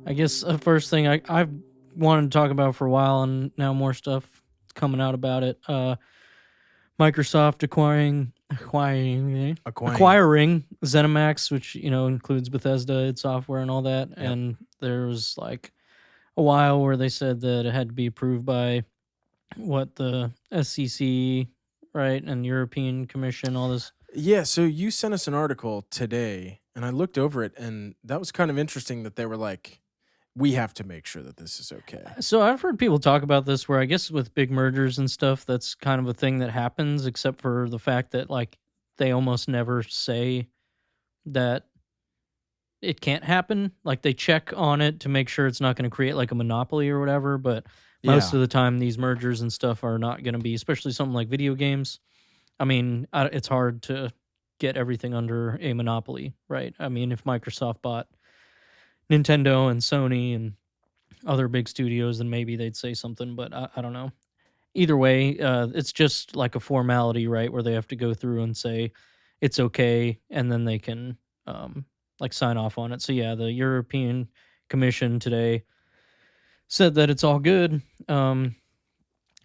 I guess the first thing I've wanted to talk about for a while, and now more stuff is coming out about it. Microsoft acquiring Zenimax, which includes Bethesda, its software, and all that. Yep. And there was like a while where they said that it had to be approved by the SEC, right, and European Commission, all this. Yeah, so you sent us an article today, and I looked over it, and that was kind of interesting that they were like, we have to make sure that this is okay. So I've heard people talk about this where I guess with big mergers and stuff, that's kind of a thing that happens, except for the fact that like they almost never say that it can't happen. Like they check on it to make sure it's not going to create like a monopoly or whatever. But most Yeah. of the time, these mergers and stuff are not going to be, especially something like video games. I mean, it's hard to get everything under a monopoly, right? I mean, if Microsoft bought Nintendo and Sony and other big studios, then maybe they'd say something, but I don't know. Either way, it's just like a formality, right? Where they have to go through and say it's okay, and then they can like sign off on it. So yeah, the European Commission today said that it's all good.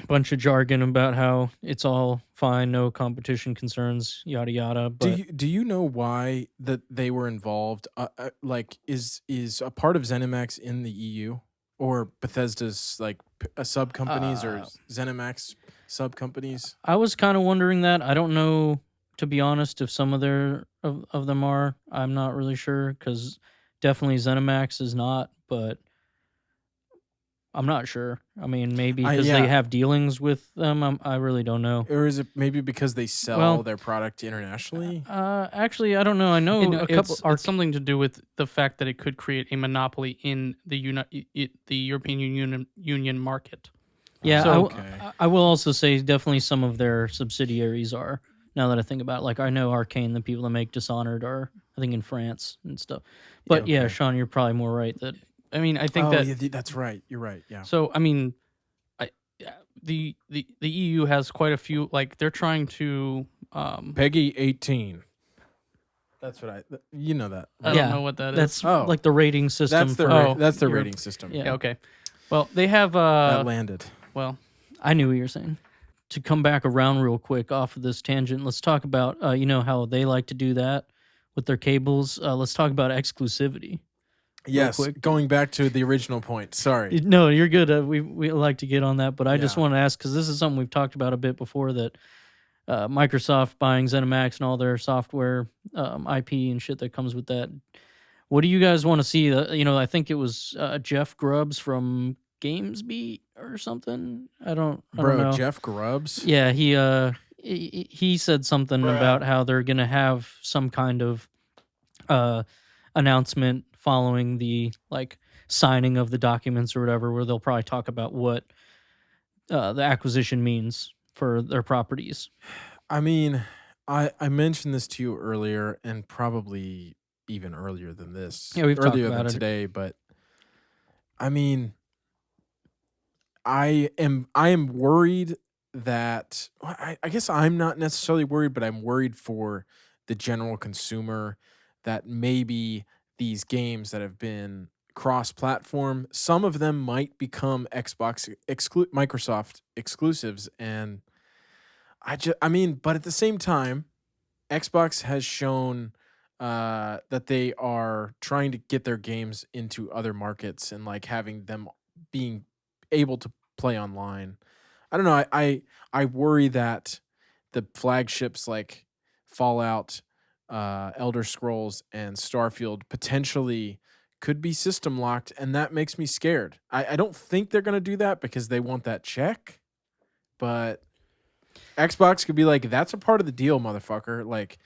Bunch of jargon about how it's all fine, no competition concerns, yada yada. But Do you know why that they were involved? Like, is a part of ZeniMax in the EU or Bethesda's like sub companies or ZeniMax sub companies? I was kind of wondering that. I don't know, to be honest, if some of of them are. I'm not really sure because definitely Zenimax is not, but I'm not sure. I mean, maybe because yeah. they have dealings with them. I really don't know. Or is it maybe because they sell their product internationally? Actually, I don't know. I know a couple. It's something to do with the fact that it could create a monopoly in the European Union market. Yeah, So- I will also say definitely some of their subsidiaries are. Now that I think about it, like I know Arcane, the people that make Dishonored, are I think in France and stuff. But Yeah, yeah, okay. Sean, you're probably more right that. I mean, I think yeah, that's right. You're right. Yeah. So I mean, the EU has quite a few. Like they're trying to. Peggy 18. That's what you know that. I don't know what that is. That's like the rating system. That's their rating system. Yeah. Yeah. Okay. Well, they have. That landed. Well, I knew what you were saying. To come back around real quick off of this tangent, let's talk about how they like to do that with their cables. Let's talk about exclusivity. Yes, going back to the original point. Sorry. No, you're good. We like to get on that, but I just want to ask because this is something we've talked about a bit before, that Microsoft buying ZeniMax and all their software IP and shit that comes with that. What do you guys want to see? I think it was Jeff Grubbs from GamesBeat or something. I don't know. Jeff Grubbs? Yeah, he said something about how they're gonna have some kind of announcement following the signing of the documents or whatever, where they'll probably talk about what the acquisition means for their properties. I mean, I mentioned this to you earlier, and probably even earlier than this. Yeah, we've talked earlier about than it today, but I mean, I am worried that I guess I'm not necessarily worried, but I'm worried for the general consumer that maybe these games that have been cross-platform, some of them might become Microsoft exclusives, and I mean, but at the same time, Xbox has shown that they are trying to get their games into other markets and like having them being able to play online. I don't know. I worry that the flagships like Fallout, Elder Scrolls, and Starfield potentially could be system locked, and that makes me scared. I don't think they're gonna do that because they want that check, but Xbox could be like, that's a part of the deal, motherfucker. Like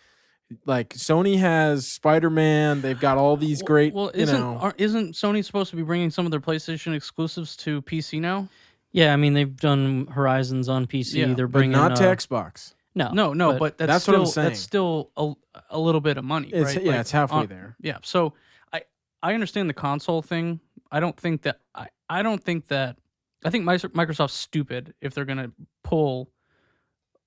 Sony has Spider-Man. They've got all these great. Well, isn't Sony supposed to be bringing some of their PlayStation exclusives to PC now? Yeah, I mean they've done Horizons on PC. Yeah, they're but bringing not to Xbox. No, but that's what I'm still saying. that's still a little bit of money, It's, right? yeah, it's halfway there. Yeah, so I understand the console thing. I think Microsoft's stupid if they're gonna pull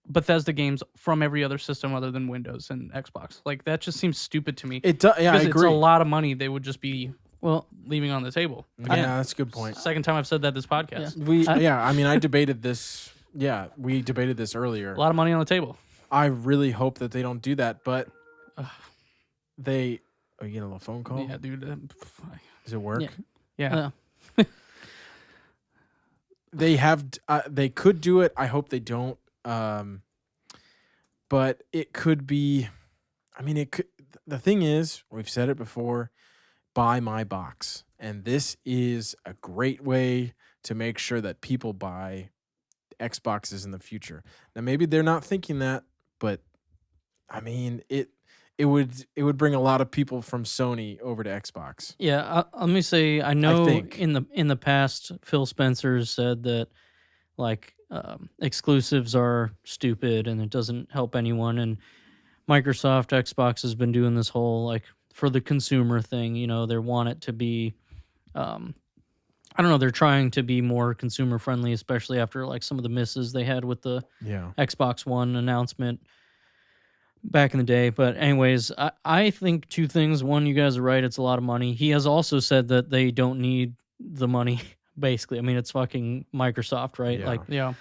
Bethesda games from every other system other than Windows and Xbox. Like that just seems stupid to me. It does. Yeah, I Because it's a agree. lot of money they would just be Well, leaving on the table. Again, Yeah, that's a good point. second time I've said that this podcast. I mean, I debated this. Yeah, we debated this earlier. A lot of money on the table. I really hope that they don't do that, but Ugh. they. Are you getting a little phone call? Yeah, dude. Does it work? Yeah. Yeah. They have. They could do it. I hope they don't. But it could be. I mean, it could. The thing is, we've said it before. Buy my box, and this is a great way to make sure that people buy Xboxes in the future. Now, maybe they're not thinking that, but I mean, it would bring a lot of people from Sony over to Xbox. yeah. Let me say, I know think. in the past, Phil Spencer said that like exclusives are stupid and it doesn't help anyone. And Microsoft Xbox has been doing this whole like for the consumer thing. You know, they want it to be. I don't know. They're trying to be more consumer friendly, especially after like some of the misses they had with the Yeah. Xbox One announcement back in the day. But anyways, I think two things. One, you guys are right. It's a lot of money. He has also said that they don't need the money, basically. I mean, it's fucking Microsoft, right? Yeah. Like, Yeah.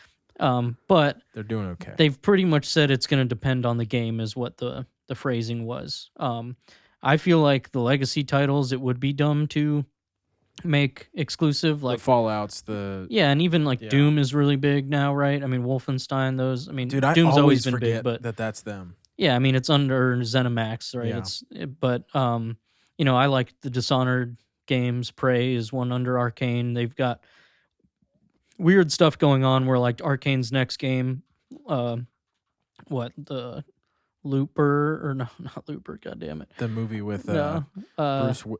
but They're doing okay. they've pretty much said it's going to depend on the game is what the phrasing was. I feel like the legacy titles, it would be dumb to make exclusive. Like the Fallouts, the yeah, and even like Yeah. Doom is really big now, right? I mean, Wolfenstein, those. I mean, dude, I Doom's always always been forget big, but that's them. yeah, I mean, it's under Zenimax, right? Yeah. But you know, I like the Dishonored games. Prey is one under Arcane. They've got weird stuff going on where like Arcane's next game, the Looper or no, not Looper, god damn it. The movie with No,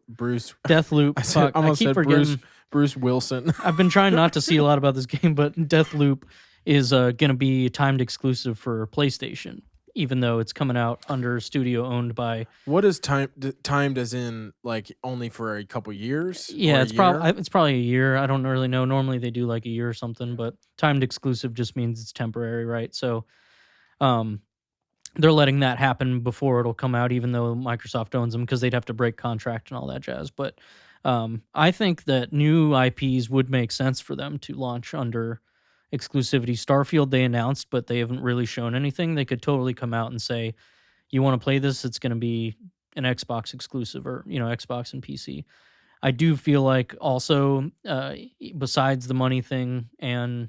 Bruce. Deathloop. I said, Fuck, I almost keep said forgetting. Bruce Wilson. I've been trying not to see a lot about this game, but Deathloop is going to be timed exclusive for PlayStation, even though it's coming out under a studio owned by. What is timed as in like only for a couple years? Yeah, Or a it's probably a year. I don't really know. Normally they do like a year or something, but timed exclusive just means it's temporary, right? So, they're letting that happen before it'll come out, even though Microsoft owns them, because they'd have to break contract and all that jazz. But I think that new IPs would make sense for them to launch under exclusivity. Starfield they announced, but they haven't really shown anything. They could totally come out and say, "You want to play this? It's going to be an Xbox exclusive, or Xbox and PC." I do feel like also, besides the money thing, and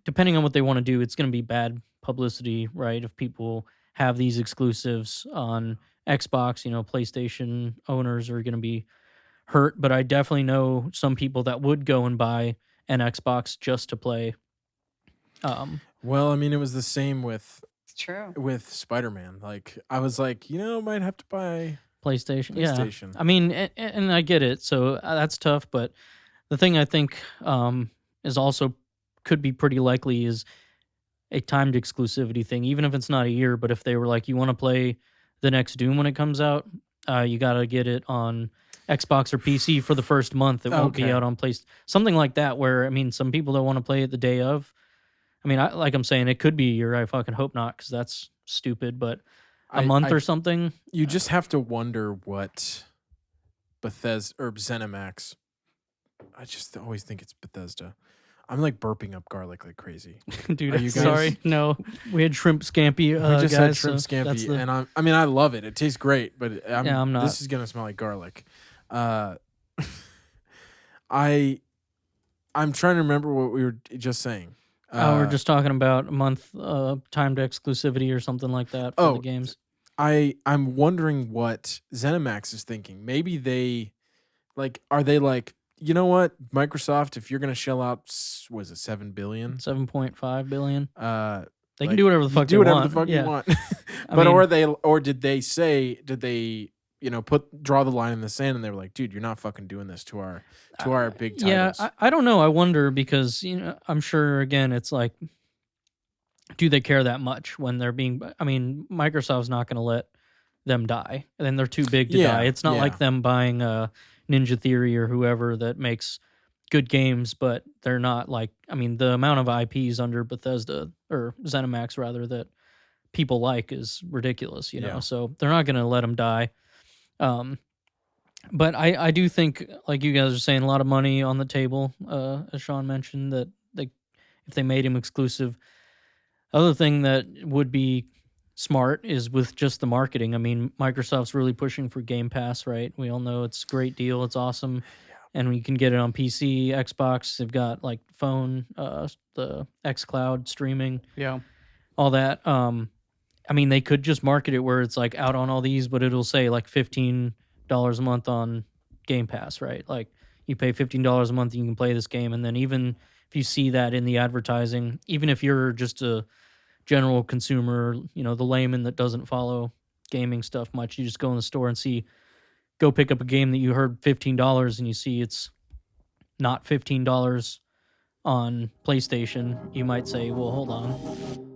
depending on what they want to do, it's going to be bad publicity, right? If people have these exclusives on Xbox, PlayStation owners are going to be hurt. But I definitely know some people that would go and buy an Xbox just to play. Well, I mean, it was the same with It's true. Spider-Man. Like, I was like, might have to buy PlayStation. PlayStation. Yeah. I mean, and I get it. So that's tough. But the thing I think is also could be pretty likely is a timed exclusivity thing, even if it's not a year. But if they were like, you want to play the next Doom when it comes out, you got to get it on Xbox or PC for the first month. It won't be Okay. out on PlayStation. Something like that, where, I mean, some people don't want to play it the day of. I mean, like I'm saying, it could be a year. I fucking hope not, because that's stupid. But a month or something. You just have to wonder what Bethesda or Zenimax. I just always think it's Bethesda. I'm like burping up garlic like crazy. Dude, Are I'm you guys- sorry. No, we had shrimp scampi. We just guys, had shrimp so scampi, that's the- and I mean, I love it. It tastes great, but I'm not. This is gonna smell like garlic. I'm trying to remember what we were just saying. we're just talking about a month timed exclusivity or something like that for the games. I'm wondering what Zenimax is thinking. Maybe they are they like, you know what, Microsoft, if you're gonna shell out, was it $7 billion? 7.5 billion. They Like, can do whatever the fuck do they whatever want. the fuck Yeah. you want. I But mean- did they draw the line in the sand, and they were like, dude, you're not fucking doing this to our big titles. Yeah, I don't know. I wonder, because I'm sure, again, it's like, do they care that much when they're being? I mean, Microsoft's not going to let them die, and then they're too big to Yeah, die. It's not yeah. like them buying Ninja Theory or whoever that makes good games, but they're not like, I mean, the amount of IPs under Bethesda or Zenimax rather that people like is ridiculous, you know. Yeah. So they're not going to let them die. Um, but I do think, like you guys are saying, a lot of money on the table. As Sean mentioned, that they if they made him exclusive. Other thing that would be smart is with just the marketing. I mean, Microsoft's really pushing for Game Pass, right? We all know it's a great deal. It's awesome. And you can get it on PC, Xbox. They've got like phone, the xCloud streaming, Yeah. all that. I mean, they could just market it where it's like out on all these, but it'll say like $15 a month on Game Pass, right? Like you pay $15 a month, and you can play this game. And then even if you see that in the advertising, even if you're just a general consumer, you know, the layman that doesn't follow gaming stuff much, you just go in the store and go pick up a game that you heard $15 and you see it's not $15 on PlayStation, you might say, well, hold on.